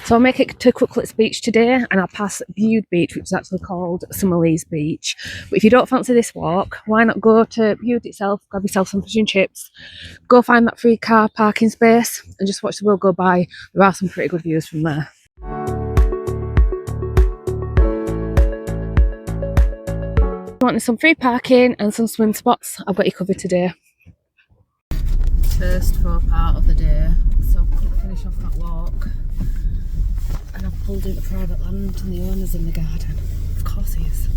So I'll make it to Crooklets Beach today, and I'll pass Bude Beach, which is actually called Summerleaze Beach. But if you don't fancy this walk, why not go to Bude itself, grab yourself some fish and chips, go find that free car parking space, and just watch the world go by. There are some pretty good views from there. Wanting some free parking and some swim spots, I've got you covered today. First for part of the day, so I've got to finish off that walk, and I've pulled into private land and the owner's in the garden. Of course he is.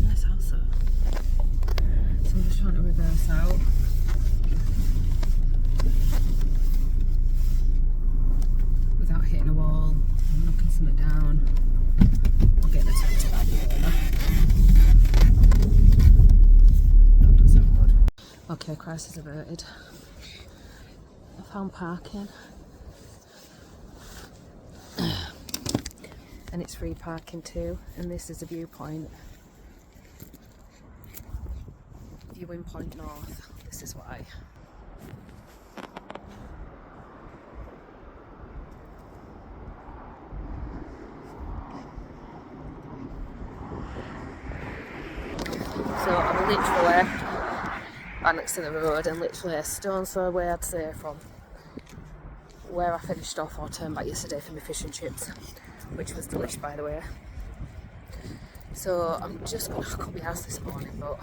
Nice house though. So I'm just trying to reverse out. Without hitting a wall and knocking something down. I'll get the attention of the owner. That does sound good. Okay, crisis averted. I found parking. And it's free parking too, and this is a viewpoint. Viewing point north. This is why. So I'm literally right next to the road, and literally a stone's throw away, I'd say, from where I finished off or turned back yesterday for my fish and chips, which was delicious, by the way. So I'm just going to cook my house this morning, but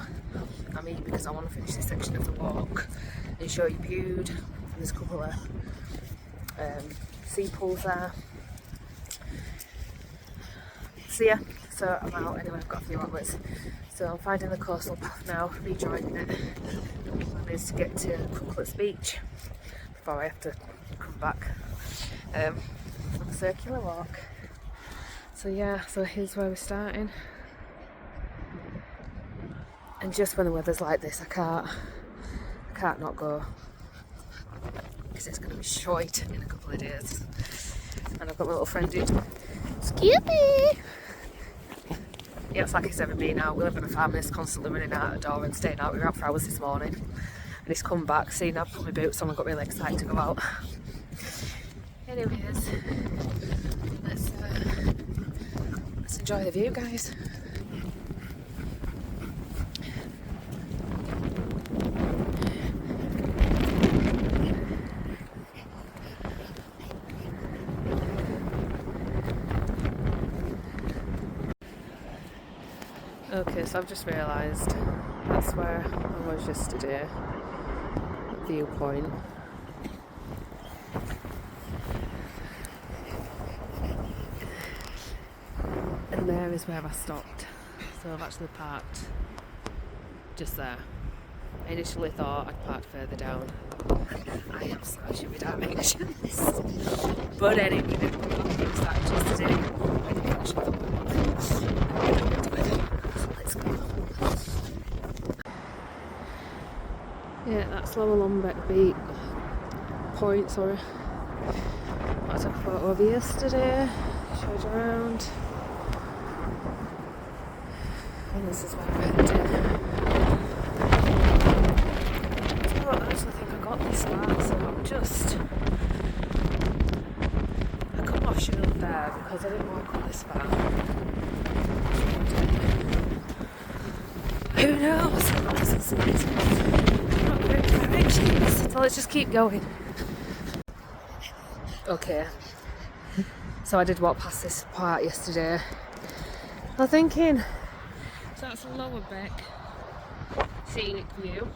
I'm eating because I want to finish this section of the walk and show you Bude. There's a couple of sea pools there. So yeah, so I'm out anyway. I've got a few hours. So I'm finding the coastal path now, rejoining it. The plan is to get to Crooklets Beach before I have to come back on a circular walk. So yeah, so here's where we're starting. And just when the weather's like this, I can't not go, because it's going to be short in a couple of days. And I've got my little friend who's Skippy. Yeah, it's like he's ever been out. We live in a farm and he's constantly running out the door and staying out. We were out for hours this morning, and he's come back, seen I've put my boots on and got really excited to go out. Anyways, let's enjoy the view, guys. Okay, so I've just realised that's where I was yesterday, viewpoint. And there is where I stopped. So I've actually parked just there. I initially thought I'd parked further down. I am smashing with directions. But anyway, it was that just today. I didn't finish with the walk. So let's go. Yeah, that's Lower Lombeck Beach point, sorry. I took a photo of yesterday, showed you around. And this is where we're headed. I don't actually think I got this far, so I'm just... I cut my shoe up there because I didn't walk up this far. Who knows? I'm not great directions, so let's just keep going. Okay, so I did walk past this part yesterday. I was thinking, so that's a Lower Beck scenic view,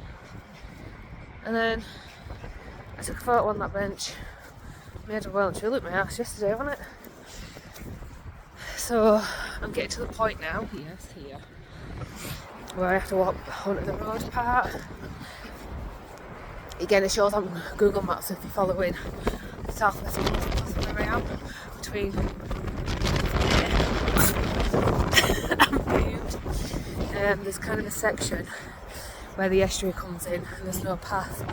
and then I took a photo on that bench, made a well and truly look at my house yesterday, wasn't it? So I'm getting to the point now, yes, here, where I have to walk onto the road part. Again, it shows on Google Maps if you're following southwest where I am, between and Bude. There's kind of a section where the estuary comes in and there's no path.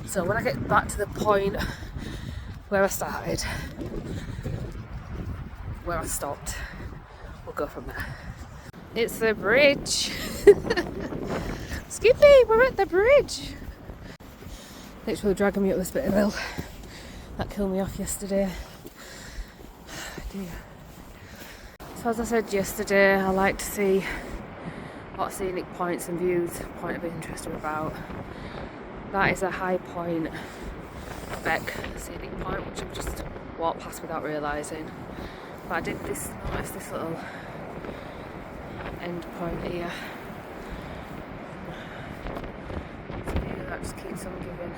So when I get back to the point where I started, where I stopped, we'll go from there. It's the bridge. Skippy, we're at the bridge. Literally dragging me up this bit of hill. That killed me off yesterday. Dear. So as I said yesterday, I like to see what scenic points and views point of interest are about. That is a high point, Beck scenic point, which I've just walked past without realising. But I did notice this little end point here. So yeah, that just keeps on giving.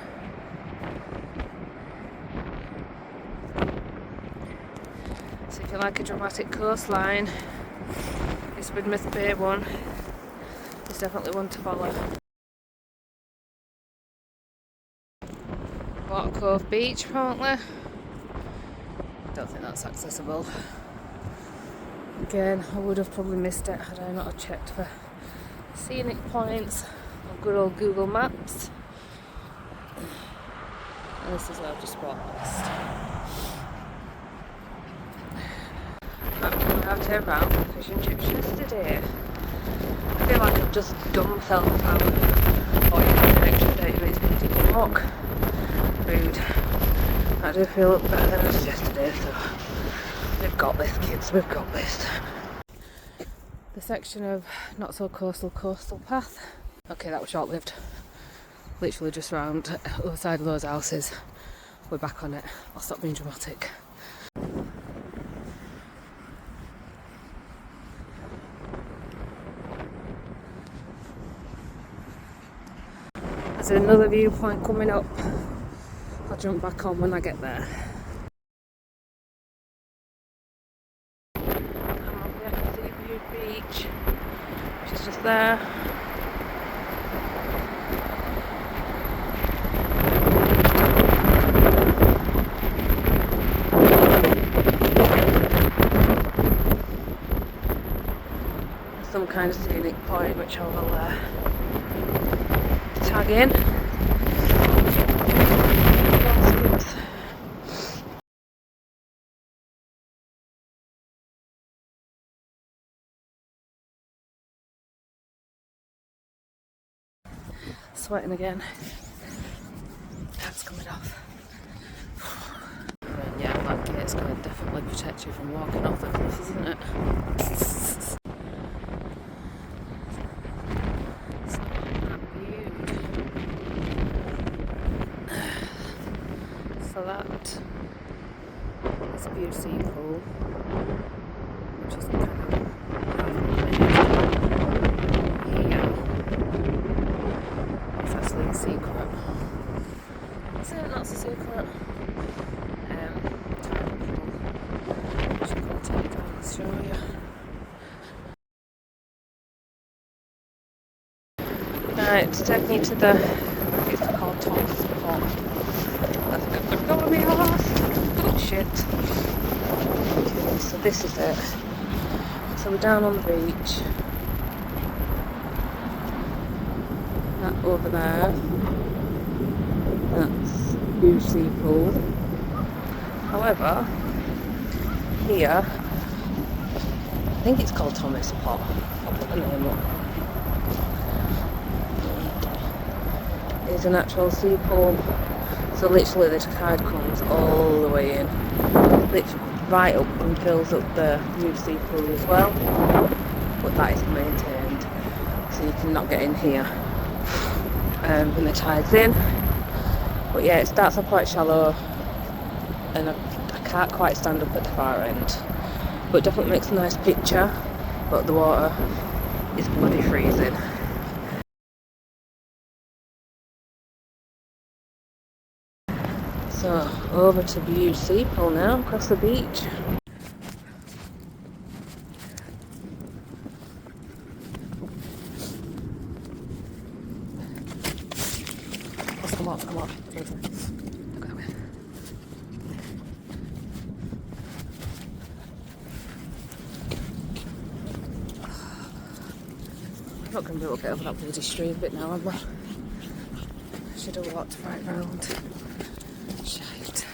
So if you like a dramatic coastline, this Widemouth Bay one is definitely one to follow. Cove Beach apparently. Don't think that's accessible. Again, I would have probably missed it had I not have checked for scenic points on good old Google Maps. And this is where I've just walked past. I've turned around for fish and chips yesterday. I feel like I've just done myself out. Or an extra 30 minutes to walk. Rude. I do feel a little better than I did yesterday, so we've got this, kids, we've got this. The section of not so coastal path. Okay, that was short lived. Literally just round the other side of those houses. We're back on it. I'll stop being dramatic. There's another viewpoint coming up. I'll jump back on when I get there. I'm on the beach, which is just there. Some kind of scenic point which I will tag in. Sweating again. That's coming off. And yeah, that gate's going to definitely protect you from walking off the cliff, isn't it? So that is a Bude sea pool, which is kind of here. It's actually a secret. Is it? That's a secret. Tiny pool. Which I'm going to take down and show you. Right, to take me to the, it's called Tom's Spot. That's gonna be hard. Oh shit. Okay, so this is it. So we're down on the beach. That over there. That's Bude Sea Pool. However, here, I think it's called Thomas Pot. I'll put the name up. It's an actual sea pool. So literally the tide comes all the way in. Literally right up and fills up the Bude Sea Pool as well. But that is maintained. So you cannot get in here when the tide's in. But yeah, it starts off quite shallow and I can't quite stand up at the far end. But it definitely makes a nice picture, but the water is bloody freezing. So over to Bude Sea Pool now, across the beach. Come on. Look at that way. I'm not going to be able to get over that bloody stream bit now, am I? Should have walked right round. Shite.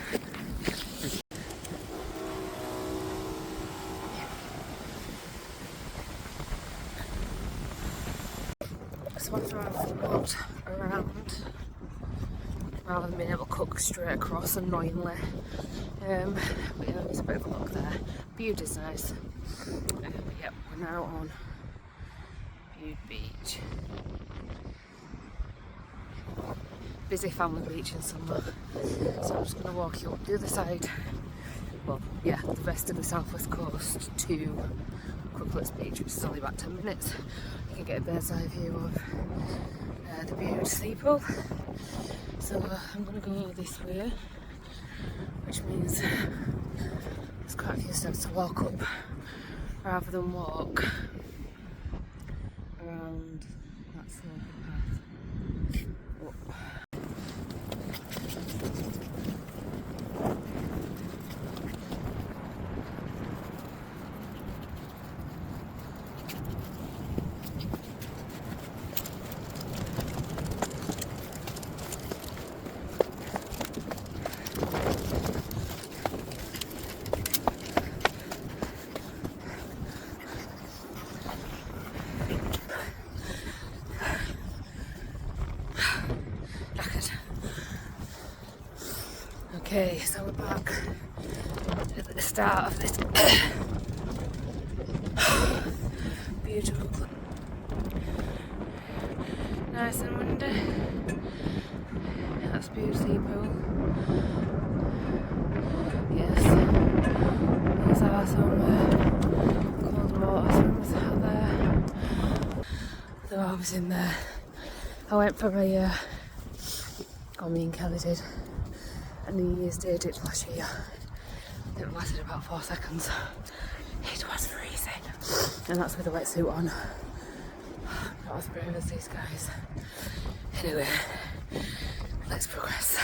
So after I've walked around rather than being able to cook straight across annoyingly. But yeah, there's a bit of a look there. Bude is nice. But yep, we're now on Bude Beach. Busy family beach in summer. So I'm just going to walk you up the other side. Well, yeah, the rest of the southwest coast to Crooklets Beach, which is only about 10 minutes. You can get a bird's eye view of the Bude sea pool. So I'm going to go this way, which means there's quite a few steps to walk up rather than walk around that sloping path. Oh. Okay, so we're back at the start of this beautiful, nice and windy. That's Bude sea pool. Yes, these are some cold water swims out there. They're always in there. I went for me and Kelly did a New Year's Day did last year. It lasted about 4 seconds. It was freezing. And that's with a wetsuit on. Not as brave as these guys. Anyway, let's progress.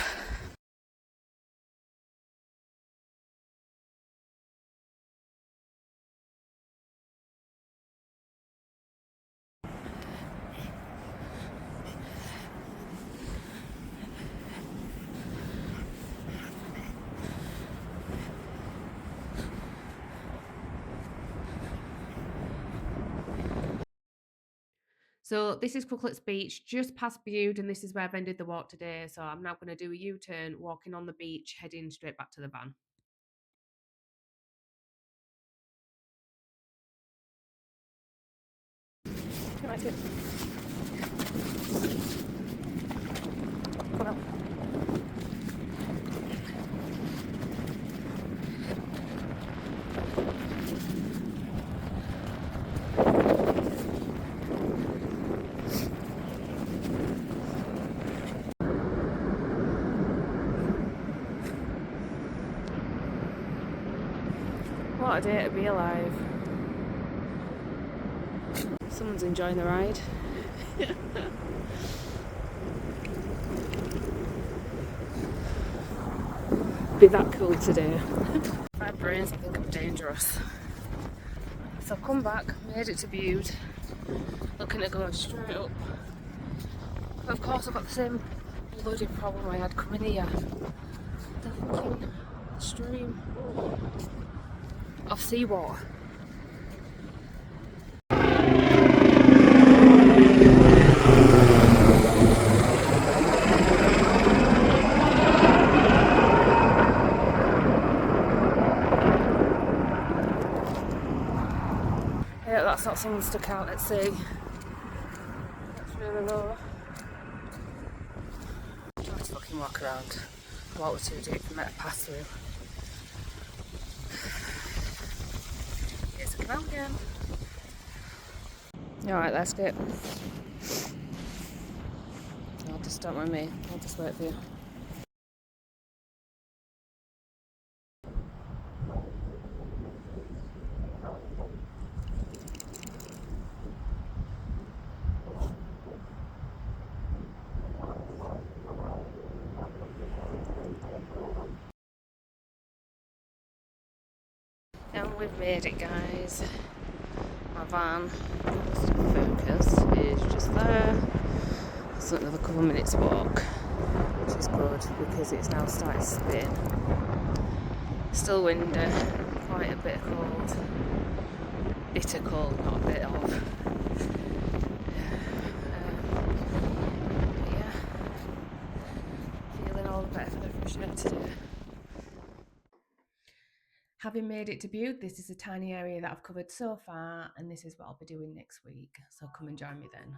So this is Crooklets Beach, just past Bude, and this is where I've ended the walk today. So I'm now going to do a U-turn, walking on the beach, heading straight back to the van. Come on. What a day to be alive. Someone's enjoying the ride. Be that cool today. My brains think I'm dangerous. So I've come back, made it to Bude, looking to go straight up. But of course I've got the same bloody problem I had coming here. The fucking stream of seawater. Yeah, that's not someone stuck out at sea. That's really low. Let's fucking walk around. The water's too deep for me to pass through. Here's the canal again. Alright, let's go. I'll just don't mind me. I'll just wait for you. And we've made it, guys. My van, focus, is just there. It's another couple of minutes walk, which is good because it's now started to spin. Still windy, quite a bit cold. Bitter cold, not a bit of. Yeah, feeling today. Having made it to Bude, this is a tiny area that I've covered so far, and this is what I'll be doing next week. So come and join me then.